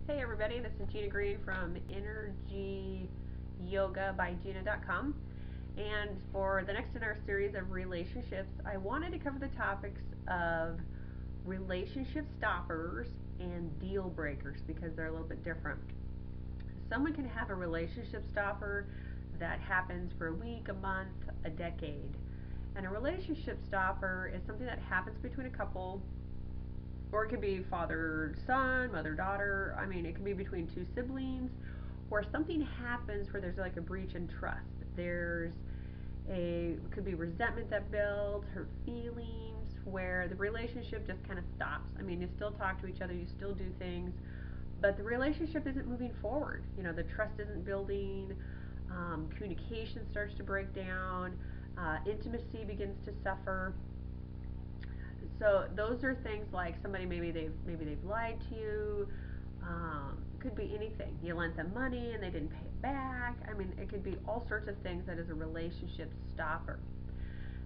Hey everybody, this is Gina Green from EnergyYogaByGina.com. And for the next in our series of relationships, I wanted to cover the topics of relationship stoppers and deal breakers because they're a little bit different. Someone can have a relationship stopper that happens for a week, a month, a decade. And a relationship stopper is something that happens between a couple, or it could be father son, mother daughter. I mean, it can be between two siblings, where something happens where there's like a breach in trust. There's could be resentment that builds, hurt feelings, where the relationship just kind of stops. I mean, you still talk to each other, you still do things, but the relationship isn't moving forward. The trust isn't building, communication starts to break down, intimacy begins to suffer. So those are things like somebody maybe they've lied to you. Could be anything. You lent them money and they didn't pay it back. I mean, it could be all sorts of things that is a relationship stopper.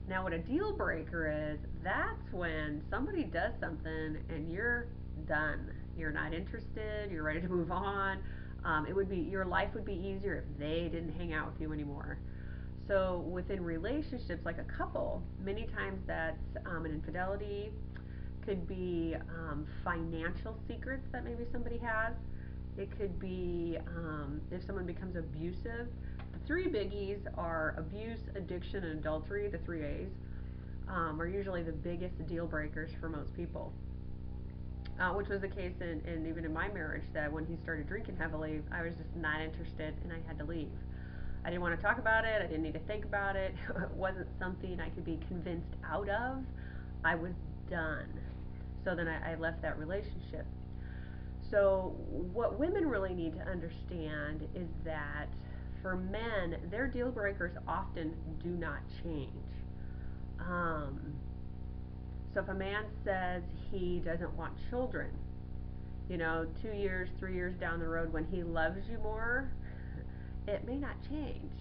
Now, what a deal breaker is, that's when somebody does something and you're done. You're not interested. You're ready to move on. It would be your life would be easier if they didn't hang out with you anymore. So within relationships, like a couple, many times that's an infidelity, could be financial secrets that maybe somebody has. It could be if someone becomes abusive. The three biggies are abuse, addiction, and adultery. The three A's are usually the biggest deal breakers for most people. Which was the case in even in my marriage, that when he started drinking heavily, I was just not interested and I had to leave. I didn't want to talk about it. I didn't need to think about it. It wasn't something I could be convinced out of. I was done. So then I left that relationship. So, what women really need to understand is that for men, their deal breakers often do not change. Um, so, if a man says he doesn't want children, 2 years, 3 years down the road when he loves you more, it may not change.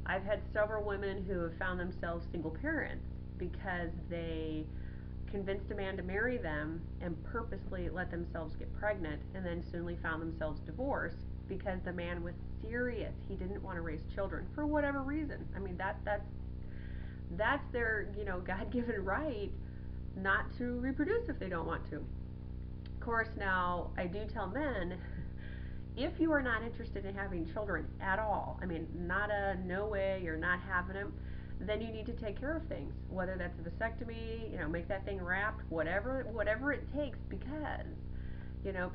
I've had several women who have found themselves single parents because they convinced a man to marry them and purposely let themselves get pregnant, and then soonly found themselves divorced because the man was serious. He didn't want to raise children for whatever reason. I mean, that's their God-given right not to reproduce if they don't want to. Of course, now I do tell men, if you are not interested in having children at all, I mean, not a no way, you're not having them, then you need to take care of things. Whether that's a vasectomy, make that thing wrapped, whatever it takes, because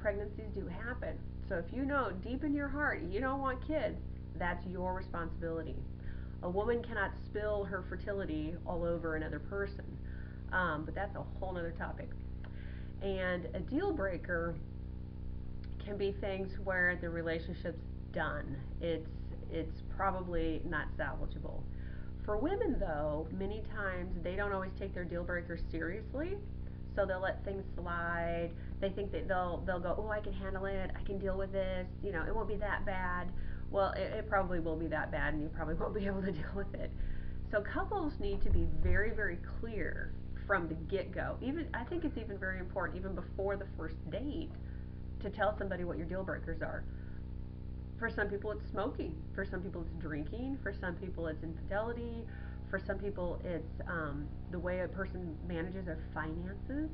pregnancies do happen. So if you know deep in your heart you don't want kids, that's your responsibility. A woman cannot spill her fertility all over another person, but that's a whole other topic. And a deal breaker can be things where the relationship's done. It's probably not salvageable. For women, though, many times they don't always take their deal breakers seriously, so they'll let things slide. They think that they'll go, oh, I can handle it. I can deal with this. It won't be that bad. Well, it probably will be that bad, and you probably won't be able to deal with it. So couples need to be very, very clear from the get-go. Even I think it's even very important, even before the first date, to tell somebody what your deal breakers are. For some people, it's smoking. For some people, it's drinking. For some people, it's infidelity. For some people, it's the way a person manages their finances.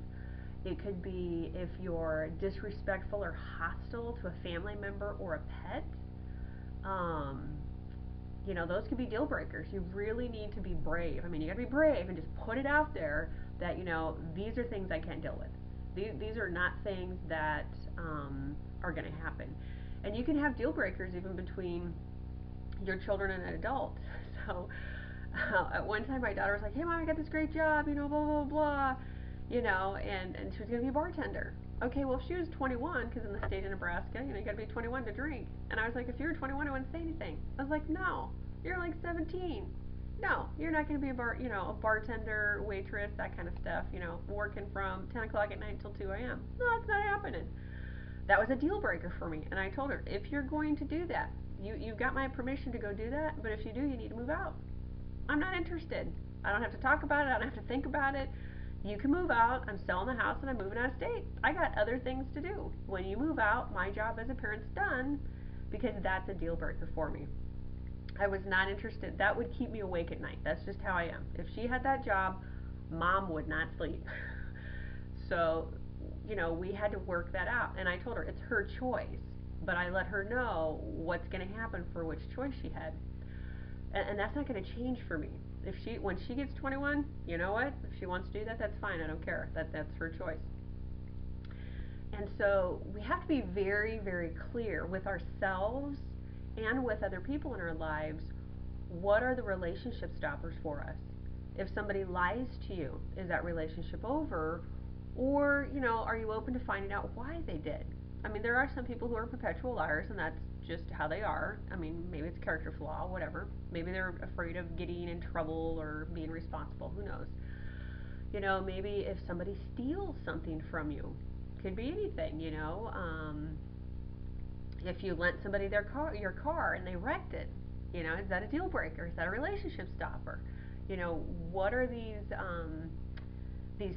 It could be if you're disrespectful or hostile to a family member or a pet. Um, those could be deal breakers. You really need to be brave. I mean, you got to be brave and just put it out there that, these are things I can't deal with. These are not things that are going to happen. And you can have deal breakers even between your children and an adult. So at one time my daughter was like, hey mom, I got this great job, blah, blah, blah, and she was going to be a bartender. Okay, well if she was 21, because in the state of Nebraska, you got to be 21 to drink. And I was like, if you're 21, I wouldn't say anything. I was like, no, you're like 17. No, you're not going to be a bartender, waitress, that kind of stuff, working from 10 o'clock at night until 2 a.m. No, it's not happening. That was a deal breaker for me. And I told her, if you're going to do that, you've got my permission to go do that, but if you do, you need to move out. I'm not interested. I don't have to talk about it. I don't have to think about it. You can move out. I'm selling the house and I'm moving out of state. I got other things to do. When you move out, my job as a parent's done because that's a deal breaker for me. I was not interested. That would keep me awake at night. That's just how I am. If she had that job, mom would not sleep. So, we had to work that out. And I told her it's her choice. But I let her know what's going to happen for which choice she had. And that's not going to change for me. When she gets 21, you know what? If she wants to do that, that's fine. I don't care. That's her choice. And so we have to be very, very clear with ourselves and with other people in our lives. What are the relationship stoppers for us? If somebody lies to you, is that relationship over? Or, are you open to finding out why they did? I mean, there are some people who are perpetual liars, and that's just how they are. I mean, maybe it's a character flaw, whatever. Maybe they're afraid of getting in trouble or being responsible. Who knows? Maybe if somebody steals something from you, could be anything. If you lent somebody your car, and they wrecked it, is that a deal breaker? Is that a relationship stopper? What are these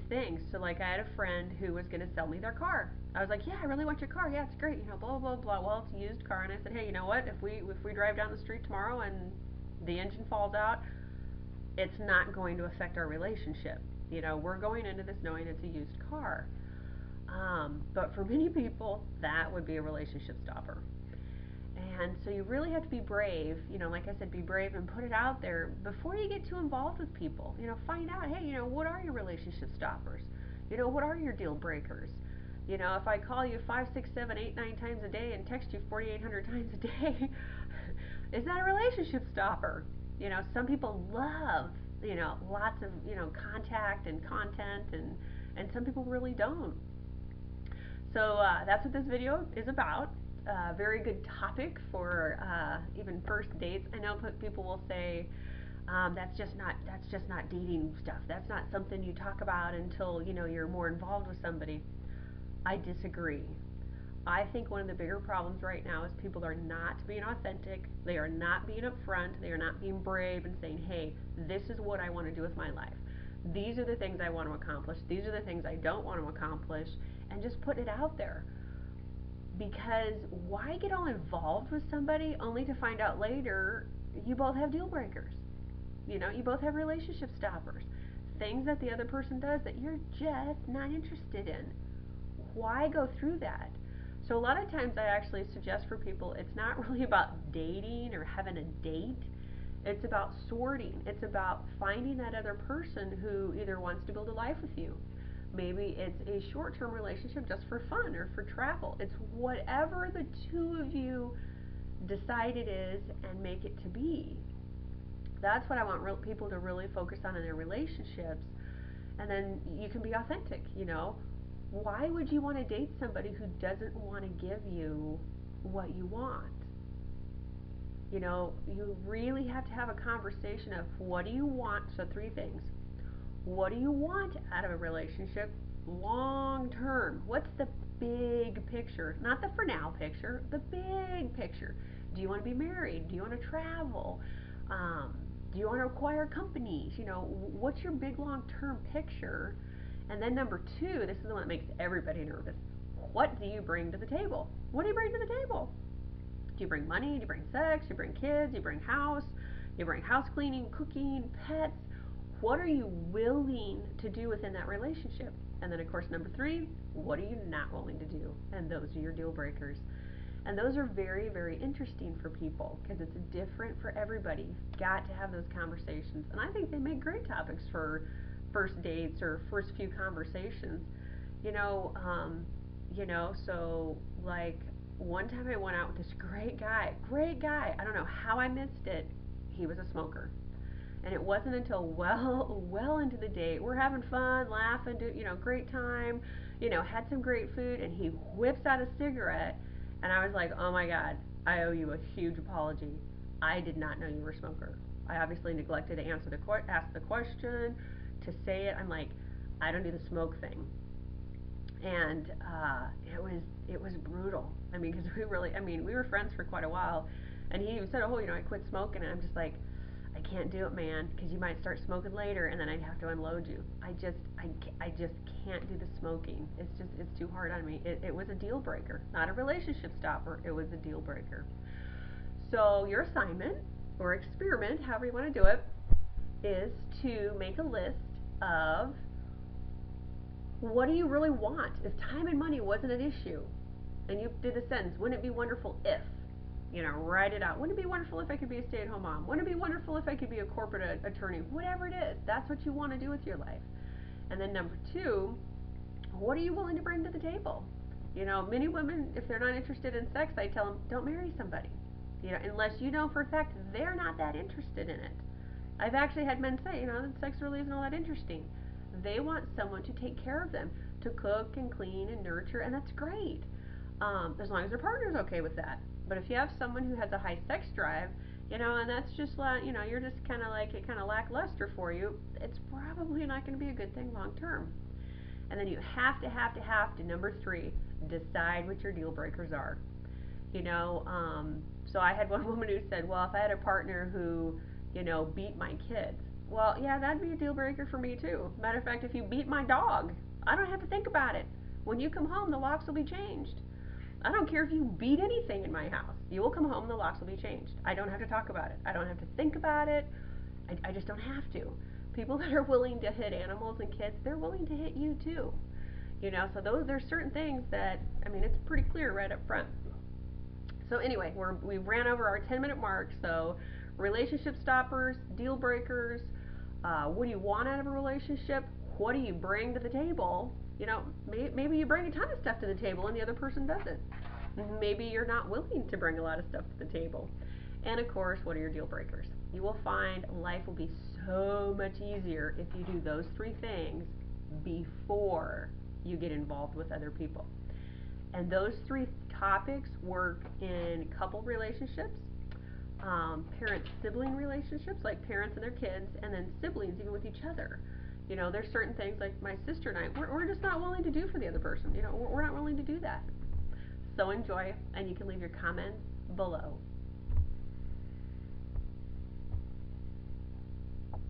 things? So, like, I had a friend who was going to sell me their car. I was like, yeah, I really want your car. Yeah, it's great. Blah blah blah. Well, it's a used car, and I said, hey, you know what? If we drive down the street tomorrow and the engine falls out, it's not going to affect our relationship. We're going into this knowing it's a used car. But for many people, that would be a relationship stopper. And so you really have to be brave, like I said, be brave and put it out there before you get too involved with people. Find out, hey, what are your relationship stoppers? What are your deal breakers? If I call you 5, 6, 7, 8, 9 times a day and text you 4,800 times a day, is that a relationship stopper? Some people love, lots of, contact and content, and some people really don't. So that's what this video is about. Very good topic for even first dates. I know people will say that's just not dating stuff. That's not something you talk about until you're more involved with somebody. I disagree. I think one of the bigger problems right now is people are not being authentic. They are not being upfront. They are not being brave and saying, hey, this is what I want to do with my life. These are the things I want to accomplish. These are the things I don't want to accomplish. And just put it out there. Because why get all involved with somebody only to find out later you both have deal breakers? You both have relationship stoppers. Things that the other person does that you're just not interested in. Why go through that? So a lot of times I actually suggest for people it's not really about dating or having a date. It's about sorting. It's about finding that other person who either wants to build a life with you. Maybe it's a short-term relationship just for fun or for travel. It's whatever the two of you decide it is and make it to be. That's what I want people to really focus on in their relationships. And then you can be authentic. Why would you want to date somebody who doesn't want to give you what you want? You really have to have a conversation of what do you want. So 3 things. What do you want out of a relationship long term? What's the big picture? Not the for now picture, the big picture. Do you want to be married? Do you want to travel? Do you want to acquire companies? What's your big long term picture? And then number 2, this is the one that makes everybody nervous. What do you bring to the table? What do you bring to the table? Do you bring money? Do you bring sex? Do you bring kids? Do you bring house? Do you bring house cleaning, cooking, pets? What are you willing to do within that relationship? And then, of course, number 3, what are you not willing to do? And those are your deal breakers. And those are very, very interesting for people because it's different for everybody. You've got to have those conversations. And I think they make great topics for first dates or first few conversations. You know, um, so like one time I went out with this great guy. Great guy. I don't know how I missed it. He was a smoker. And it wasn't until well into the date, we're having fun, laughing, great time, had some great food, and he whips out a cigarette, and I was like, oh my God, I owe you a huge apology. I did not know you were a smoker. I obviously neglected to ask the question, to say it. I'm like, I don't do the smoke thing, and it was brutal. I mean, because we were friends for quite a while, and he even said, oh, I quit smoking, and I'm just like, I can't do it, man, because you might start smoking later, and then I'd have to unload you. I just can't do the smoking. It's too hard on me. It was a deal breaker, not a relationship stopper. It was a deal breaker. So your assignment or experiment, however you want to do it, is to make a list of what do you really want. If time and money wasn't an issue, and you did the sentence, wouldn't it be wonderful if? Write it out. Wouldn't it be wonderful if I could be a stay-at-home mom? Wouldn't it be wonderful if I could be a corporate attorney? Whatever it is, that's what you want to do with your life. And then number two, what are you willing to bring to the table? Many women, if they're not interested in sex, I tell them, don't marry somebody. Unless you know for a fact they're not that interested in it. I've actually had men say, that sex really isn't all that interesting. They want someone to take care of them, to cook and clean and nurture, and that's great. As long as their partner's okay with that. But if you have someone who has a high sex drive, and that's just like, you're just kind of like, it kind of lackluster for you, it's probably not going to be a good thing long term. And then you have to, number three, decide what your deal breakers are. So I had one woman who said, well, if I had a partner who, beat my kids, well, yeah, that'd be a deal breaker for me too. Matter of fact, if you beat my dog, I don't have to think about it. When you come home, the locks will be changed. I don't care if you beat anything in my house. You will come home and the locks will be changed. I don't have to talk about it. I don't have to think about it. I just don't have to. People that are willing to hit animals and kids, they're willing to hit you too. So there's certain things that, it's pretty clear right up front. So anyway, we ran over our 10-minute mark. So relationship stoppers, deal breakers, what do you want out of a relationship? What do you bring to the table? Maybe you bring a ton of stuff to the table and the other person doesn't. Maybe you're not willing to bring a lot of stuff to the table. And of course, what are your deal breakers? You will find life will be so much easier if you do those three things before you get involved with other people. And those three topics work in couple relationships, parent-sibling relationships, like parents and their kids, and then siblings even with each other. There's certain things like my sister and I, we're just not willing to do for the other person. We're not willing to do that. So enjoy, and you can leave your comments below.